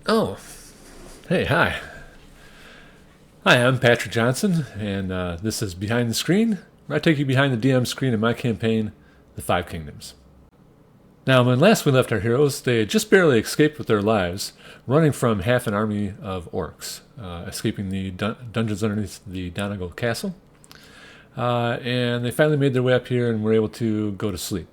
Oh, hey, hi. Hi, I'm Patrick Johnson, and this is Behind the Screen, where I take you behind the DM screen in my campaign, The Five Kingdoms. Now, when last we left our heroes, they had just barely escaped with their lives, running from half an army of orcs, escaping the dungeons underneath the Donegal Castle. And they finally made their way up here and were able to go to sleep.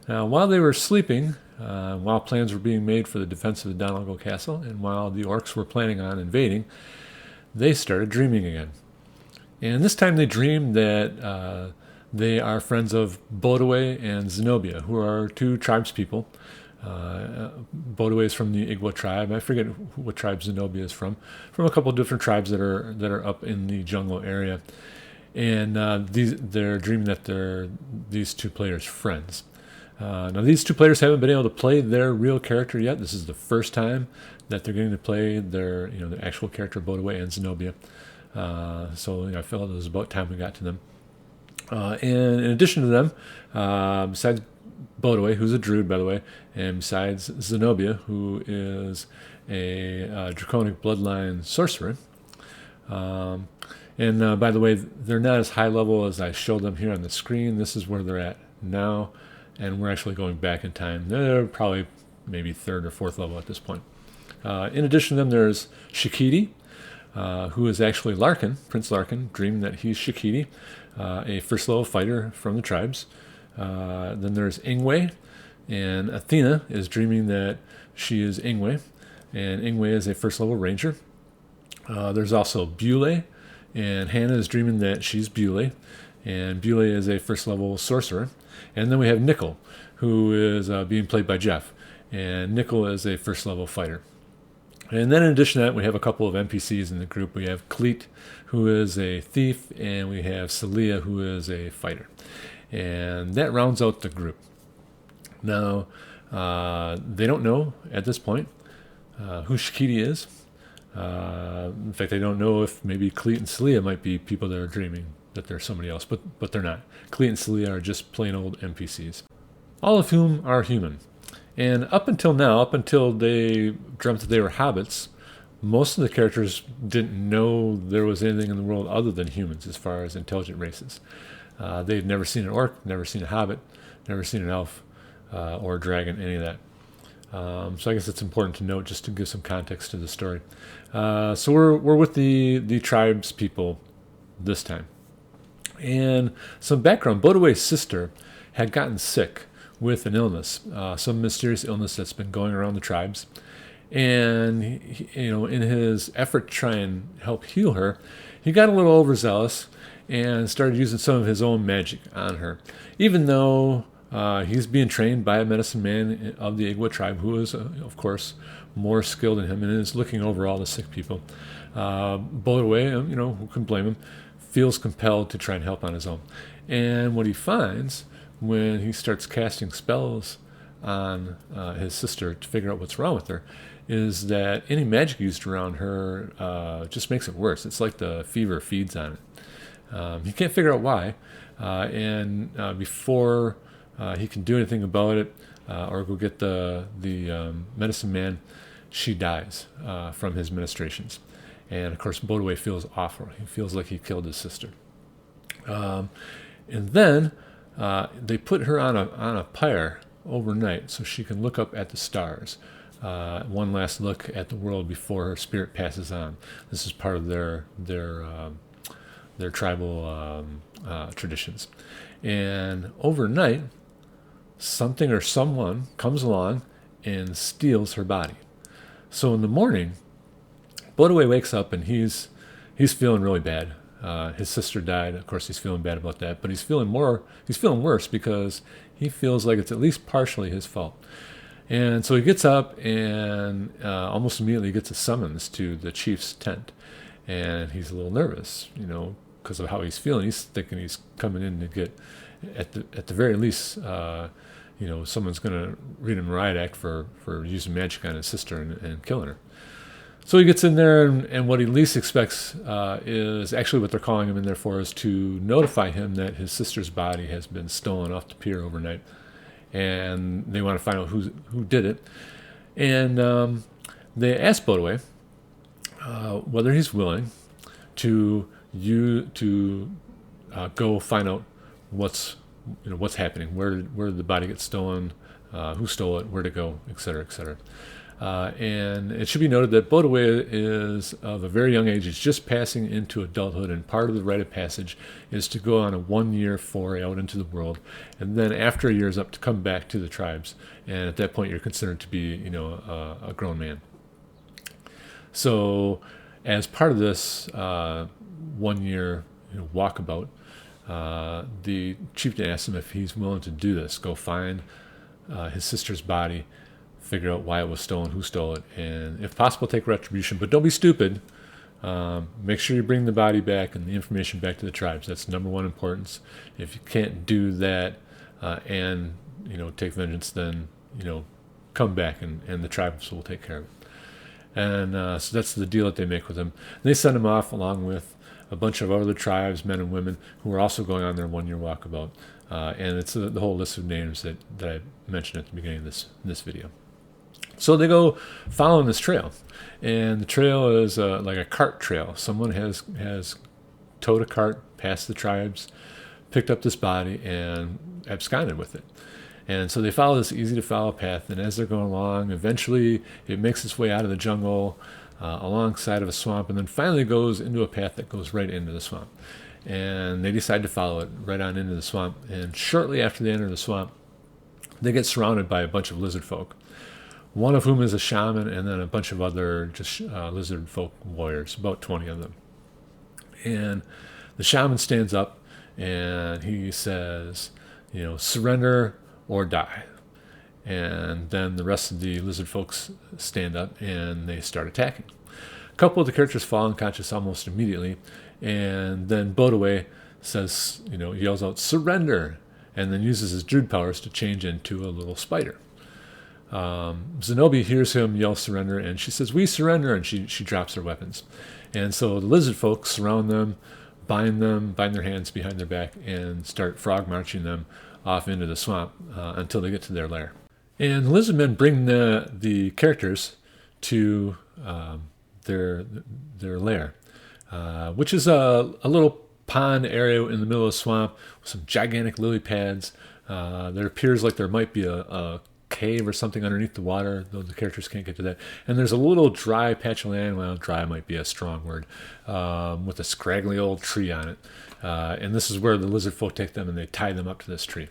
Now, while they were sleeping, while plans were being made for the defense of the Donegal Castle, and while the orcs were planning on invading, they started dreaming again. And this time they dreamed that they are friends of Bodaway and Zenobia, who are two tribespeople. Bodaway is from the Igwa tribe. I forget what tribe Zenobia is from a couple of different tribes that are up in the jungle area. And they're dreaming that they're these two players' friends. Now, these two players haven't been able to play their real character yet. This is the first time that they're getting to play the actual character Bodaway and Zenobia. So I felt it was about time we got to them. And in addition to them, besides Bodaway, who's a druid, by the way, and besides Zenobia, who is a draconic bloodline sorcerer. And by the way, they're not as high level as I showed them here on the screen. This is where they're at now, and we're actually going back in time. They're probably maybe third or fourth level at this point. In addition to them, there's Shikiti, who is actually Larkin, Prince Larkin, dreaming that he's Shikiti, a first level fighter from the tribes. Then there's Ingwe, and Athena is dreaming that she is Ingwe, and Ingwe is a first level ranger. There's also Bule, and Hannah is dreaming that she's Bule, and Bule is a first level sorcerer. And then we have Nickel, who is being played by Jeff, and Nickel is a first level fighter. And then in addition to that, we have a couple of NPCs in the group. We have Cleet, who is a thief, and we have Celia, who is a fighter. And that rounds out the group. Now, they don't know at this point who Shikiti is. In fact, they don't know if maybe Cleet and Celia might be people that are dreaming that they're somebody else, but they're not. Cleet and Celia are just plain old NPCs, all of whom are human. And up until now, up until they dreamt that they were hobbits, most of the characters didn't know there was anything in the world other than humans as far as intelligent races. They'd never seen an orc, never seen a hobbit, never seen an elf or a dragon, any of that. So I guess it's important to note just to give some context to the story. So we're with the tribes people this time. And some background, Bodaway's sister had gotten sick with an illness, some mysterious illness that's been going around the tribes. And in his effort to try and help heal her, he got a little overzealous and started using some of his own magic on her, even though he's being trained by a medicine man of the Igwa tribe, who is, of course, more skilled than him and is looking over all the sick people. Bodaway, who can blame him, feels compelled to try and help on his own. And what he finds when he starts casting spells on his sister to figure out what's wrong with her is that any magic used around her just makes it worse. It's like the fever feeds on it. He can't figure out why, and before he can do anything about it or go get the medicine man, she dies from his ministrations. And of course, Bodaway feels awful. He feels like he killed his sister. And then they put her on a pyre overnight so she can look up at the stars. One last look at the world before her spirit passes on. This is part of their tribal traditions. And overnight, something or someone comes along and steals her body. So in the morning, Bodaway wakes up and he's feeling really bad. His sister died. Of course, he's feeling bad about that, but he's feeling worse because he feels like it's at least partially his fault. And so he gets up and almost immediately gets a summons to the chief's tent, and he's a little nervous, because of how he's feeling. He's thinking he's coming in to get, at the very least, someone's going to read him a riot act for using magic on his sister and killing her. So he gets in there, and what he least expects is actually what they're calling him in there for is to notify him that his sister's body has been stolen off the pier overnight, and they want to find out who did it. And they ask Bodaway whether he's willing to go find out what's happening, where did the body get stolen, who stole it, where to go, etc., etc. And it should be noted that Bodaway is of a very young age. He's just passing into adulthood, and part of the rite of passage is to go on a 1-year foray out into the world, and then after a year is up to come back to the tribes. And at that point, you're considered to be, a grown man. So, as part of this 1-year walkabout, the chieftain asks him if he's willing to do this, go find his sister's body, figure out why it was stolen, who stole it, and if possible, take retribution. But don't be stupid. Make sure you bring the body back and the information back to the tribes. That's number one importance. If you can't do that and take vengeance, then come back and the tribes will take care of it. And so that's the deal that they make with him. And they send him off along with a bunch of other tribes, men and women, who are also going on their 1-year walkabout. And it's the whole list of names that I mentioned at the beginning of this video. So they go following this trail, and the trail is like a cart trail. Someone has towed a cart past the tribes, picked up this body, and absconded with it. And so they follow this easy-to-follow path, and as they're going along, eventually it makes its way out of the jungle alongside of a swamp, and then finally goes into a path that goes right into the swamp. And they decide to follow it right on into the swamp, and shortly after they enter the swamp, they get surrounded by a bunch of lizard folk, one of whom is a shaman, and then a bunch of other just lizard folk warriors, about 20 of them. And the shaman stands up, and he says, surrender or die. And then the rest of the lizard folks stand up, and they start attacking. A couple of the characters fall unconscious almost immediately, and then Bodaway says, yells out, surrender, and then uses his druid powers to change into a little spider. Zenobia hears him yell surrender, and she says, we surrender, and she drops her weapons. And so the lizard folks surround them, bind their hands behind their back, and start frog marching them off into the swamp until they get to their lair. And the lizard men bring the characters to their lair, which is a little pond area in the middle of the swamp with some gigantic lily pads. There appears like there might be a cave or something underneath the water, though the characters can't get to that. And there's a little dry patch of land, well, dry might be a strong word, with a scraggly old tree on it. And this is where the lizard folk take them, and they tie them up to this tree.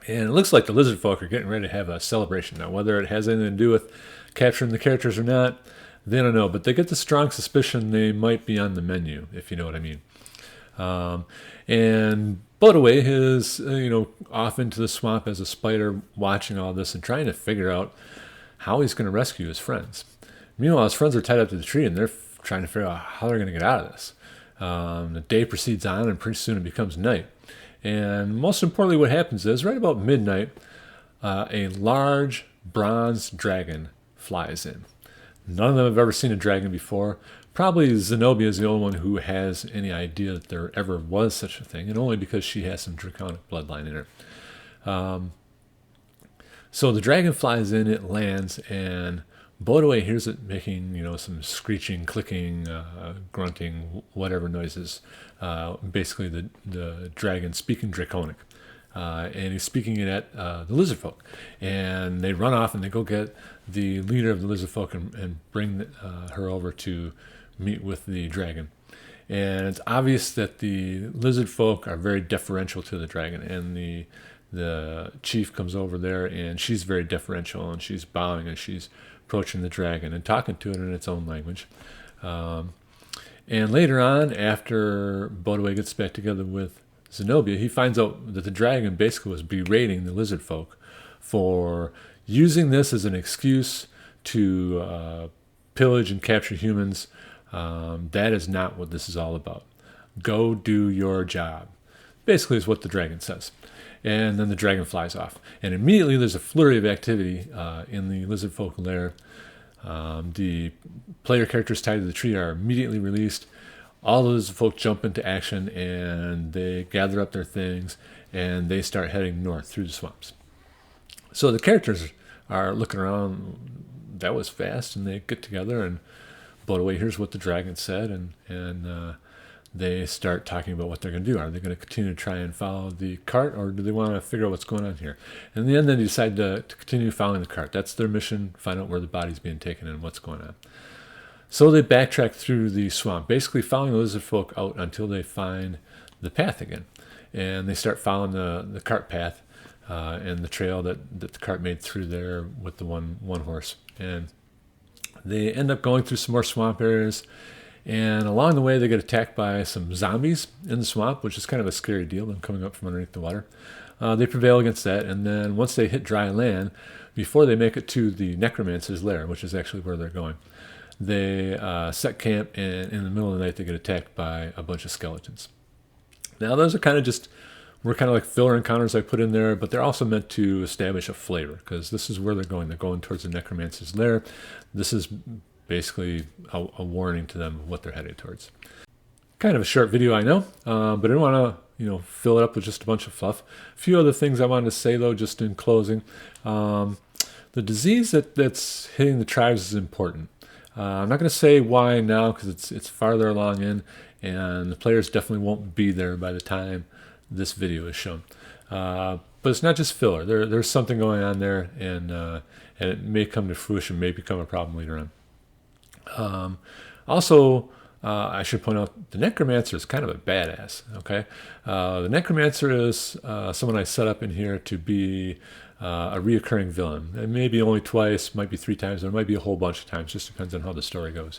And it looks like the lizard folk are getting ready to have a celebration. Now, whether it has anything to do with capturing the characters or not, they don't know. But they get the strong suspicion they might be on the menu, if you know what I mean. And Bodaway is, off into the swamp as a spider, watching all this and trying to figure out how he's going to rescue his friends. Meanwhile, his friends are tied up to the tree, and they're trying to figure out how they're going to get out of this. The day proceeds on, and pretty soon it becomes night. And most importantly, what happens is, right about midnight, a large bronze dragon flies in. None of them have ever seen a dragon before. Probably Zenobia is the only one who has any idea that there ever was such a thing, and only because she has some draconic bloodline in her. So the dragon flies in, it lands, and Bodaway hears it making, some screeching, clicking, grunting, whatever noises. Basically, the dragon speaking Draconic. And he's speaking it at the lizard folk. And they run off and they go get the leader of the lizard folk and bring her over to meet with the dragon. And it's obvious that the lizard folk are very deferential to the dragon. And the chief comes over there, and she's very deferential, and she's bowing, and she's approaching the dragon and talking to it in its own language. And later on, after Bodaway gets back together with Zenobia, he finds out that the dragon basically was berating the lizard folk for using this as an excuse to pillage and capture humans. That is not what this is all about. Go do your job, basically is what the dragon says. And then the dragon flies off. And immediately there's a flurry of activity in the lizard folk lair. The player characters tied to the tree are immediately released. All the lizard folk jump into action, and they gather up their things, and they start heading north through the swamps. So the characters are looking around that was fast. And they get together and Bodaway hears what the dragon said, and they start talking about what they're going to do. Are they going to continue to try and follow the cart, or do they want to figure out what's going on here? In the end, they decide to continue following the cart. That's their mission, find out where the body's being taken and what's going on. So they backtrack through the swamp, basically following the lizard folk out until they find the path again. And they start following the cart path and the trail that the cart made through there with the one horse. And they end up going through some more swamp areas. And along the way, they get attacked by some zombies in the swamp, which is kind of a scary deal, them coming up from underneath the water. They prevail against that, and then once they hit dry land, before they make it to the necromancer's lair, which is actually where they're going, they set camp, and in the middle of the night, they get attacked by a bunch of skeletons. Now, those are kind of we're kind of like filler encounters I put in there, but they're also meant to establish a flavor, because this is where they're going. They're going towards the necromancer's lair. This is basically a warning to them of what they're headed towards. Kind of a short video, I know, but I didn't want to fill it up with just a bunch of fluff. A few other things I wanted to say, though, just in closing. The disease that's hitting the tribes is important. I'm not going to say why now, because it's farther along in, and the players definitely won't be there by the time this video is shown. But it's not just filler. There's something going on there, and it may come to fruition, may become a problem later on. Also, I should point out the necromancer is kind of a badass. Okay, the necromancer is someone I set up in here to be a reoccurring villain. It may be only twice, might be 3 times, or it might be a whole bunch of times. Just depends on how the story goes.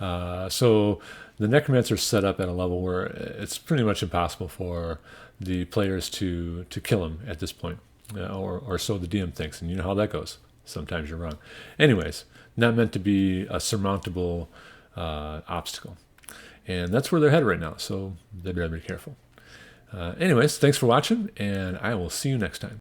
So the necromancer is set up at a level where it's pretty much impossible for the players to kill him at this point, or so the DM thinks. And you know how that goes. Sometimes you're wrong. Anyways, not meant to be a surmountable obstacle. And that's where they're headed right now, so they better be careful. Anyways, thanks for watching, and I will see you next time.